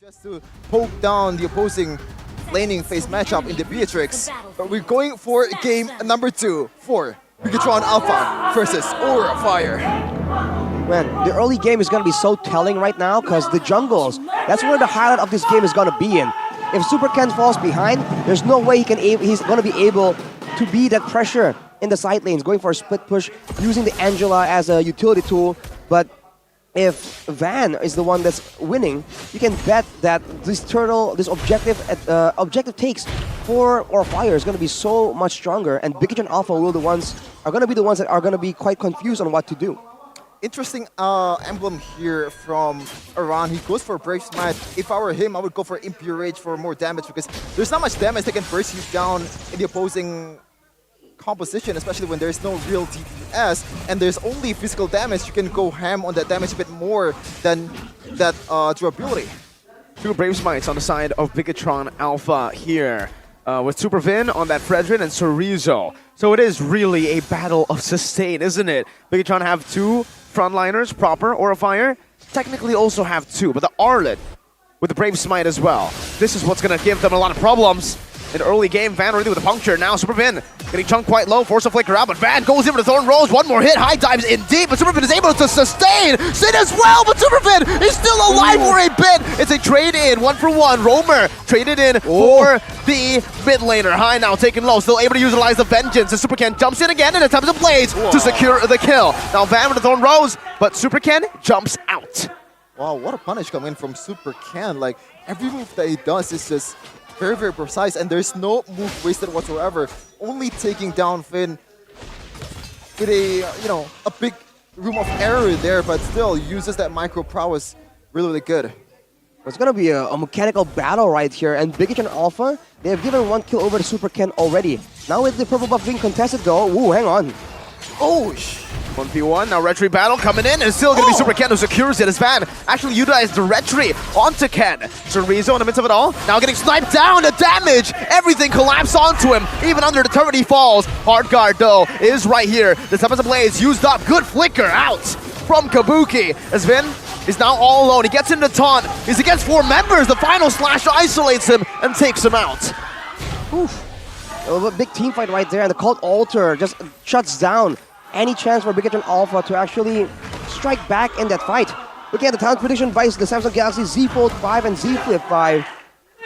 just to poke down the opposing laning phase matchup in the Beatrix. But we're going for game number 2 for Bigatron Alpha versus Aura Fire. Man, the early game is going to be so telling right now because the jungles, that's where the highlight of this game is going to be in. If Super Ken falls behind, there's no way he's going to be able to beat that pressure in the side lanes, going for a split push, using the Angela as a utility tool. But if Van is the one that's winning, you can bet that this objective takes for Aura Fire is going to be so much stronger, and Bigatron Alpha are going to be the ones that are going to be quite confused on what to do. Interesting emblem here from Aran. He goes for Brave Smite. If I were him, I would go for Impure Rage for more damage because there's not much damage that can burst you down in the opposing composition, especially when there's no real DPS and there's only physical damage. You can go ham on that damage a bit more than that durability. 2 Brave Smites on the side of Bigatron Alpha here. With Super Vin on that Fredrin and Chorizo. So it is really a battle of sustain, isn't it? Bigatron have 2 frontliners proper, Aura Fire technically also have 2, but the Arlet with the Brave Smite as well. This is what's going to give them a lot of problems. In early game, Van already with a puncture. Now Super Vin getting chunked quite low, force a flicker out, but Van goes in for the Thorn Rose. One more hit, high dives in deep, but Super Vin is able to sustain. Sin as well, but Super Vin is still alive for a bit. It's a trade-in, 1-for-1. Roamer traded in for the mid laner. High now taken low, still able to utilize the Vengeance. And Super Ken jumps in again and attempts to blaze to secure the kill. Now Van with the Thorn Rose, but Super Ken jumps out. Wow, what a punish coming from Super Ken. Like, every move that he does is just very, very precise, and there's no move wasted whatsoever. Only taking down Finn with a, a big room of error there, but still uses that micro prowess really, really good. It's going to be a mechanical battle right here, and Bigatron Alpha, they have given 1 kill over to Super Ken already. Now with the purple buff being contested though, ooh, hang on. Oh, 1v1, now Retry battle coming in, and it's still going to be Super Ken who secures it as Van actually utilized the Retry onto Ken. Chorizo in the midst of it all, now getting sniped down, the damage, everything collapsed onto him, even under the turret he falls. Hard guard though is right here, the Tempest of Blaze used up, good flicker out from Kabuki as Vin is now all alone. He gets into taunt, he's against 4 members, the final slash isolates him and takes him out. Oof. A big team fight right there, and the Cult Altar just shuts down any chance for Bigatron Alpha to actually strike back in that fight. Looking at the talent prediction by the Samsung Galaxy Z Fold 5 and Z Flip 5.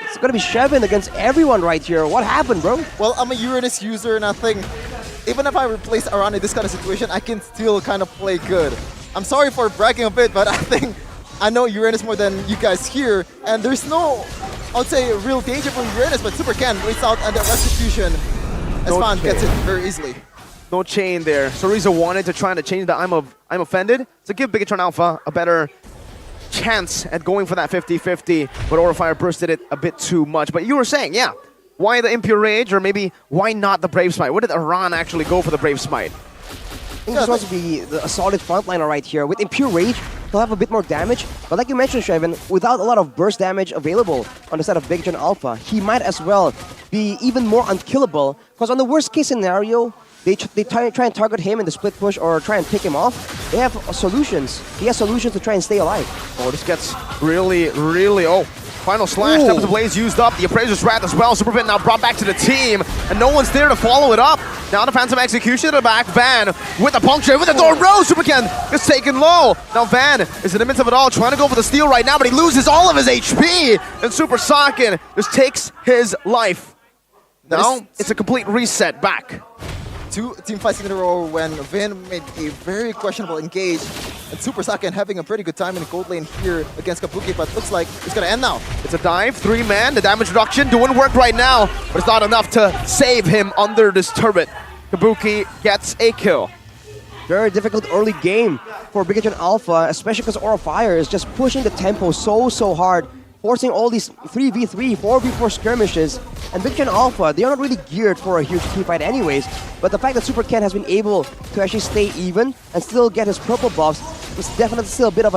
It's going to be Shevin against everyone right here. What happened, bro? Well, I'm a Uranus user, and I think even if I replace Aran in this kind of situation, I can still kind of play good. I'm sorry for bragging a bit, but I think I know Uranus more than you guys here, and there's no, I would say, real danger from Uranus, but Super Ken waits out and the Restitution as Fan gets it very easily. No chain there. Chorizo wanted to try to change the I'm offended to give Bigatron Alpha a better chance at going for that 50-50, but Aura Fire bursted it a bit too much. But you were saying, yeah, why the Impure Rage, or maybe why not the Brave Smite? Where did Aran actually go for the Brave Smite? I think this wants to be a solid frontliner right here. With Impure Rage, he'll have a bit more damage, but like you mentioned, Shevin, without a lot of burst damage available on the side of Bigatron Alpha, he might as well be even more unkillable, because on the worst case scenario, they try and target him in the split push or try and pick him off. They have solutions. He has solutions to try and stay alive. Oh, this gets really, final slash. Tempest of Blaze used up. The Appraiser's Wrath as well. Super Vin now brought back to the team, and no one's there to follow it up. Now the Phantom Execution at the back. Van with the puncture, with the Thorn Rose. Super Ken is taken low. Now Van is in the midst of it all, trying to go for the steal right now, but he loses all of his HP, and Super Saiyan just takes his life. Now it's a complete reset back. 2 team fights in a row when Vin made a very questionable engage, and Super Saiyan having a pretty good time in the gold lane here against Kabuki, but looks like it's gonna end now. It's a dive, 3-man, the damage reduction doing work right now, but it's not enough to save him under this turret. Kabuki gets a kill. Very difficult early game for Bigatron Alpha, especially because Aura Fire is just pushing the tempo so hard, forcing all these 3v3, 4v4 skirmishes. And Bigatron Alpha, they are not really geared for a huge team fight anyways, but the fact that Super Ken has been able to actually stay even and still get his purple buffs is definitely still a bit of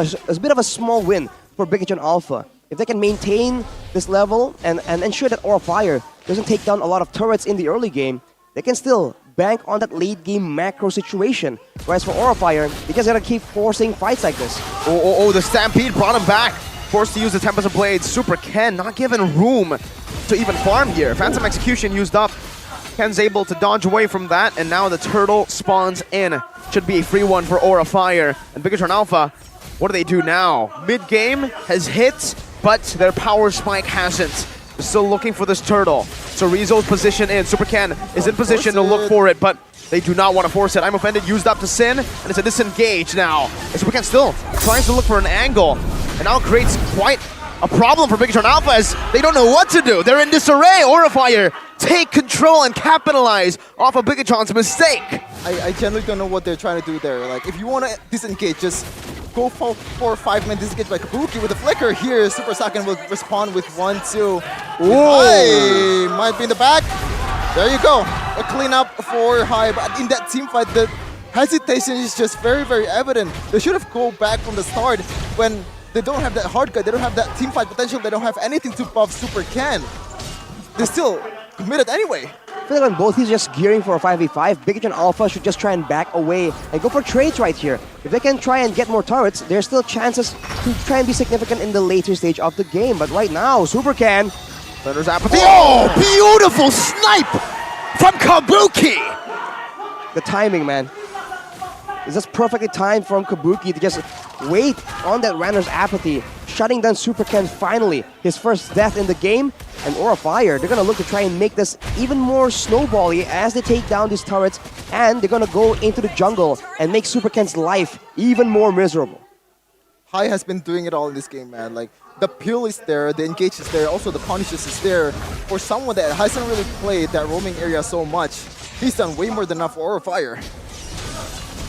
a small win for Bigatron Alpha. If they can maintain this level and ensure that Aura Fire doesn't take down a lot of turrets in the early game, they can still bank on that late game macro situation. Whereas for Aura Fire, they just gotta keep forcing fights like this. Oh, the Stampede brought him back. forced to use the Tempest of Blades. Super Ken not given room to even farm here. Phantom Execution used up. Ken's able to dodge away from that, and now the turtle spawns in. Should be a free one for Aura Fire. And Bigatron Alpha, what do they do now? Mid-game has hit, but their power spike hasn't. They're still looking for this turtle. So Rizzo's position in. Super Ken is in position to look for it, but they do not want to force it. I'm Offended used up to Sin, and it's a disengage now. And Super Ken still tries to look for an angle, and now creates quite a problem for Bigatron Alpha as they don't know what to do. They're in disarray. Aura Fire take control and capitalize off of Bigatron's mistake. I generally don't know what they're trying to do there. Like, if you want to disengage, just go for 4 or 5 minute disengage by Kabuki with a flicker here. Super Saiyan will respond with 1-2. Hi might be in the back. There you go. A cleanup for High, but in that team fight, the hesitation is just very, very evident. They should have go back from the start when they don't have that hard cut, they don't have that team fight potential, they don't have anything to buff Super Ken. They still committed anyway. I feel like when both he's just gearing for a 5v5, Bigatron Alpha should just try and back away and go for trades right here. If they can try and get more turrets, there's still chances to try and be significant in the later stage of the game. But right now, Super Ken. There's apathy. Oh, beautiful snipe from Kabuki! The timing, man. It's just perfectly timed from Kabuki to just wait on that Ranner's apathy, shutting down Super Ken finally, his first death in the game. And Aura Fire, they're gonna look to try and make this even more snowbally as they take down these turrets, and they're gonna go into the jungle and make Super Ken's life even more miserable. High has been doing it all in this game, man. Like, the peel is there, the engage is there, also the punishes is there. For someone that hasn't really played that roaming area so much, he's done way more than enough for Aura Fire.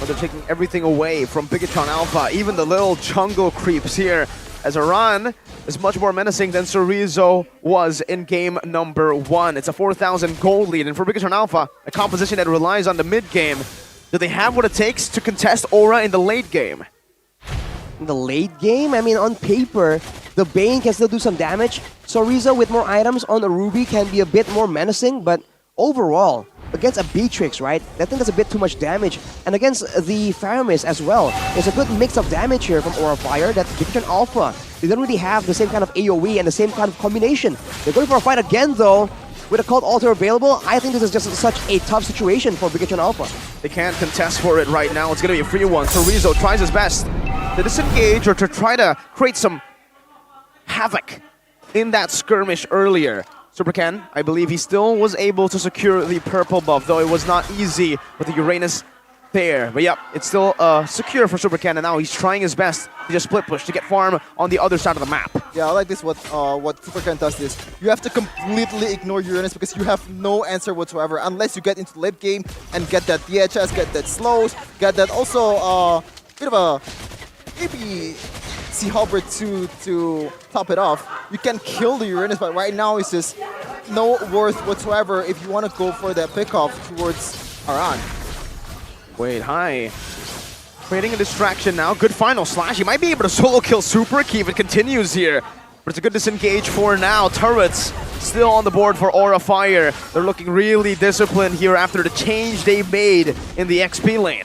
But they're taking everything away from Bigatron Alpha, even the little jungle creeps here, as Aran is much more menacing than Chorizo was in game number 1. It's a 4,000 gold lead, and for Bigatron Alpha, a composition that relies on the mid-game. Do they have what it takes to contest Aura in the late game? In the late game, I mean, on paper, the Bane can still do some damage. Chorizo with more items on the Ruby can be a bit more menacing, but overall, against a Beatrix, right? I think that's a bit too much damage. And against the Faramis as well, there's a good mix of damage here from Aura Fire that Bigatron Alpha, they don't really have the same kind of AoE and the same kind of combination. They're going for a fight again, though. With a Cult Altar available, I think this is just such a tough situation for Bigatron Alpha. They can't contest for it right now. It's going to be a free one. Chorizo tries his best to disengage or to try to create some havoc in that skirmish earlier. Super Ken, I believe he still was able to secure the purple buff, though it was not easy with the Uranus there. But yep, it's still secure for Super Ken, and now he's trying his best to just split push to get farm on the other side of the map. Yeah, I like this. What Super Ken does is you have to completely ignore Uranus because you have no answer whatsoever unless you get into the late game and get that DHS, get that slows, get that also bit of a maybe Sea Halberd to top it off. You can kill the Uranus, but right now it's just no worth whatsoever if you want to go for that pickoff towards Aran. Wait, High. Creating a distraction now. Good final slash. He might be able to solo kill Super Key if it continues here. But it's a good disengage for now. Turrets still on the board for Aura Fire. They're looking really disciplined here after the change they made in the XP lane.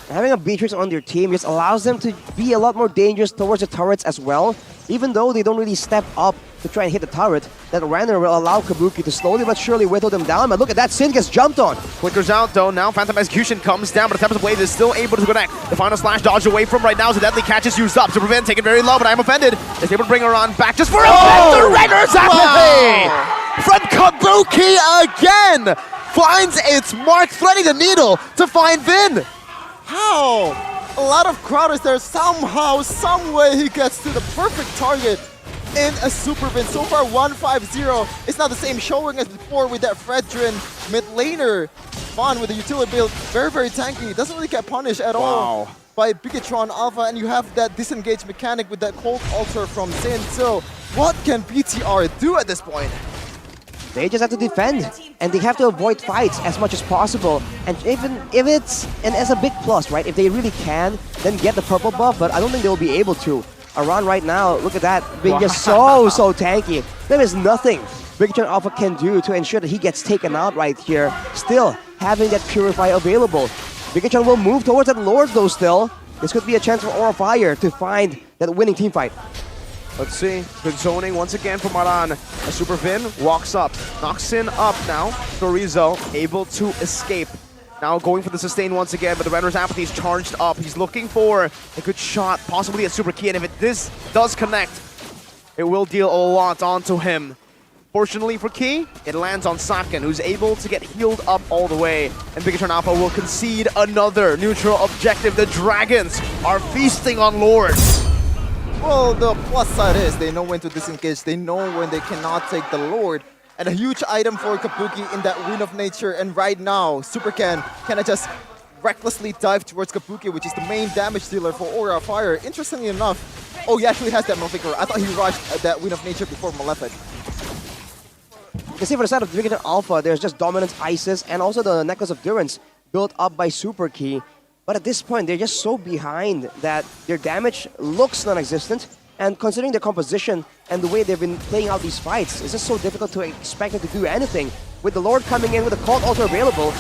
Having a Beatrix on their team just allows them to be a lot more dangerous towards the turrets as well. Even though they don't really step up to try and hit the turret, that Ranner will allow Kabuki to slowly but surely whittle them down. But look at that, Sin gets jumped on. Flickers out though, now Phantom Execution comes down, but the Tempest Blade is still able to connect. The final slash dodged away from right now, so deadly catch is used up. Superman taken very low, but I'm Offended is able to bring her on back just for a the Ranner's apathy! From Kabuki again! Finds its mark, threading the needle to find Vin. How? A lot of crowders there. Somehow, some way he gets to the perfect target in a super win. So far, 1-5-0. It's not the same showing as before with that Fredrin mid laner. Fun with the utility build. Very, very tanky. Doesn't really get punished at all by Bigatron Alpha. And you have that disengage mechanic with that Cold Altar from Sin. So what can BTR do at this point? They just have to defend, and they have to avoid fights as much as possible. And even if it's, and as a big plus, right? If they really can, then get the purple buff, but I don't think they'll be able to. Aran right now, look at that, being just so tanky. There is nothing Bigatron Alpha can do to ensure that he gets taken out right here. Still having that Purify available. Bigatron will move towards that Lord though still. This could be a chance for Aura Fire to find that winning team fight. Let's see. Good zoning once again from Aran. A Super Vin walks up, knocks in up now. Chorizo able to escape. Now going for the sustain once again, but the Renner's Apathy is charged up. He's looking for a good shot, possibly a Super Key, and if this does connect, it will deal a lot onto him. Fortunately for Key, it lands on Saken, who's able to get healed up all the way. And Bigatron Alpha will concede another neutral objective. The Dragons are feasting on Lords. Well, the plus side is they know when to disengage. They know when they cannot take the Lord. And a huge item for Kabuki in that Wind of Nature. And right now, Super Ken can just recklessly dive towards Kabuki, which is the main damage dealer for Aura of Fire. Interestingly enough, oh, he actually has that Malefic. I thought he rushed that Wind of Nature before Malefic. You can see for the side of Bigatron Alpha, there's just Dominance Isis and also the Necklace of Durance built up by Super Key. But at this point, they're just so behind that their damage looks non-existent. And considering their composition and the way they've been playing out these fights, it's just so difficult to expect them to do anything. With the Lord coming in with a Cult Altar available,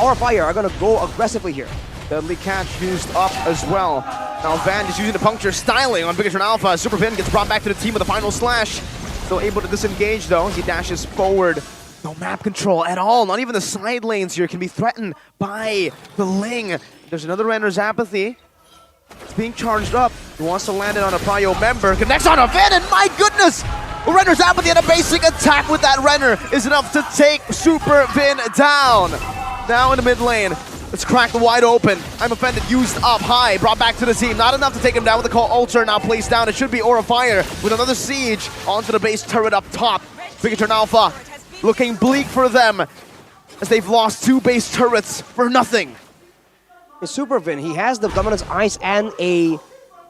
Aura Fire are going to go aggressively here. Deadly Catch used up as well. Now Van just using the puncture styling on Bigatron Alpha. Super Vin gets brought back to the team with a final slash. Still able to disengage though. He dashes forward. No map control at all. Not even the side lanes here can be threatened by the Ling. There's another Renner's Apathy. It's being charged up. He wants to land it on a Prio member. Connects on a Vin, and my goodness! Renner's Apathy and a basic attack with that Renner is enough to take Super Vin down. Now in the mid lane. It's cracked wide open. I'm offended, used up high, brought back to the team. Not enough to take him down with the Call Altar now placed down. It should be Aura Fire with another siege onto the base turret up top. Bigatron Alpha looking bleak for them as they've lost 2 base turrets for nothing. Super Vin, he has the Dominance Ice and a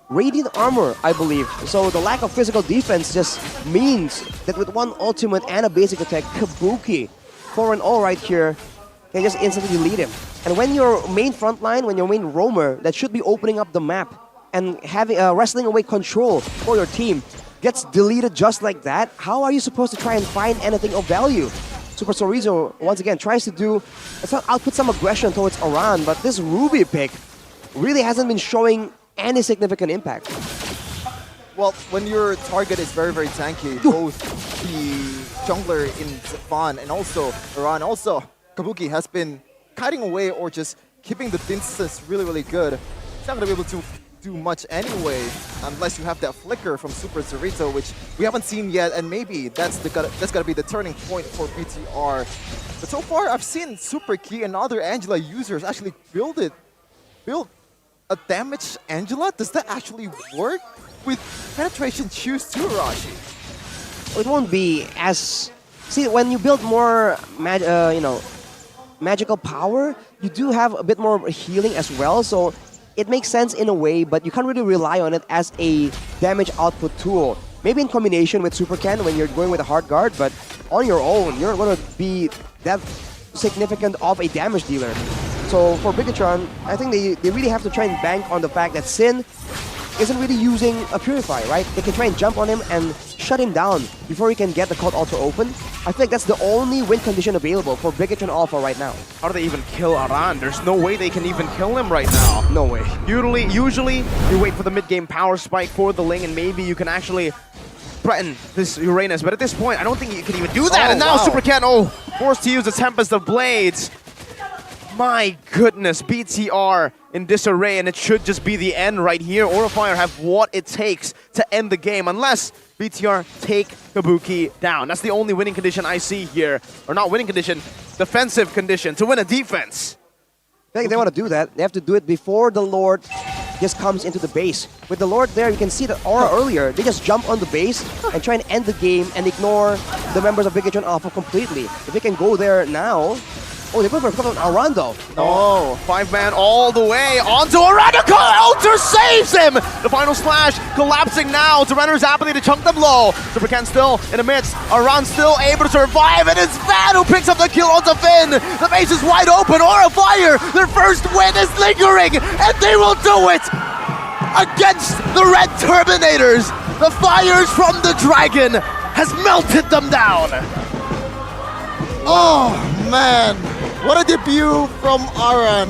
Radiant Armor, I believe. So the lack of physical defense just means that with one ultimate and a basic attack, Kabuki, 4-0 right here, can just instantly lead him. And when your main front line, when your main roamer, that should be opening up the map and having wrestling away control for your team, gets deleted just like that, how are you supposed to try and find anything of value? Super Chorizo, once again, tries to output some aggression towards Aran, but this Ruby pick really hasn't been showing any significant impact. Well, when your target is very, very tanky, both the jungler in Van and also Aran, also Kabuki has been kiting away or just keeping the distance really, really good. He's not going to be able to do much anyway, unless you have that flicker from Super Zorito, which we haven't seen yet, and maybe that's gotta be the turning point for BTR. But so far, I've seen Super Key and other Angela users actually build a damaged Angela. Does that actually work with penetration choose to Arashi? It won't be as... See, when you build more magical power, you do have a bit more healing as well, so it makes sense in a way, but you can't really rely on it as a damage output tool. Maybe in combination with Super Ken when you're going with a hard guard, but on your own, you're not going to be that significant of a damage dealer. So for Bigatron, I think they really have to try and bank on the fact that Sin isn't really using a Purify, right? They can try and jump on him and shut him down before he can get the Cult Altar open. I think that's the only win condition available for Bigatron Alpha right now. How do they even kill Aran? There's no way they can even kill him right now. No way. Usually you wait for the mid-game power spike for the Ling, and maybe you can actually threaten this Uranus. But at this point, I don't think you can even do that. And now Super Ken, forced to use the Tempest of Blades. My goodness, BTR in disarray, and it should just be the end right here. Aura Fire have what it takes to end the game, unless BTR take Kabuki down. That's the only winning condition I see here. Or not winning condition, defensive condition to win a defense. I think they want to do that. They have to do it before the Lord just comes into the base. With the Lord there, you can see that Aura earlier, they just jump on the base and try and end the game and ignore the members of Bigatron Alpha completely. If they can go there now... Oh, they put for Aran though. No, 5-man all the way onto Aran. Altar saves him! The final slash collapsing now to Renner's Apathy to chunk them low. Super Ken still in the midst. Aran still able to survive, and it's Van who picks up the kill onto Finn. The base is wide open. Aura Fire, their first win is lingering, and they will do it against the Red Terminators. The fires from the dragon has melted them down. Oh man, what a debut from Aran.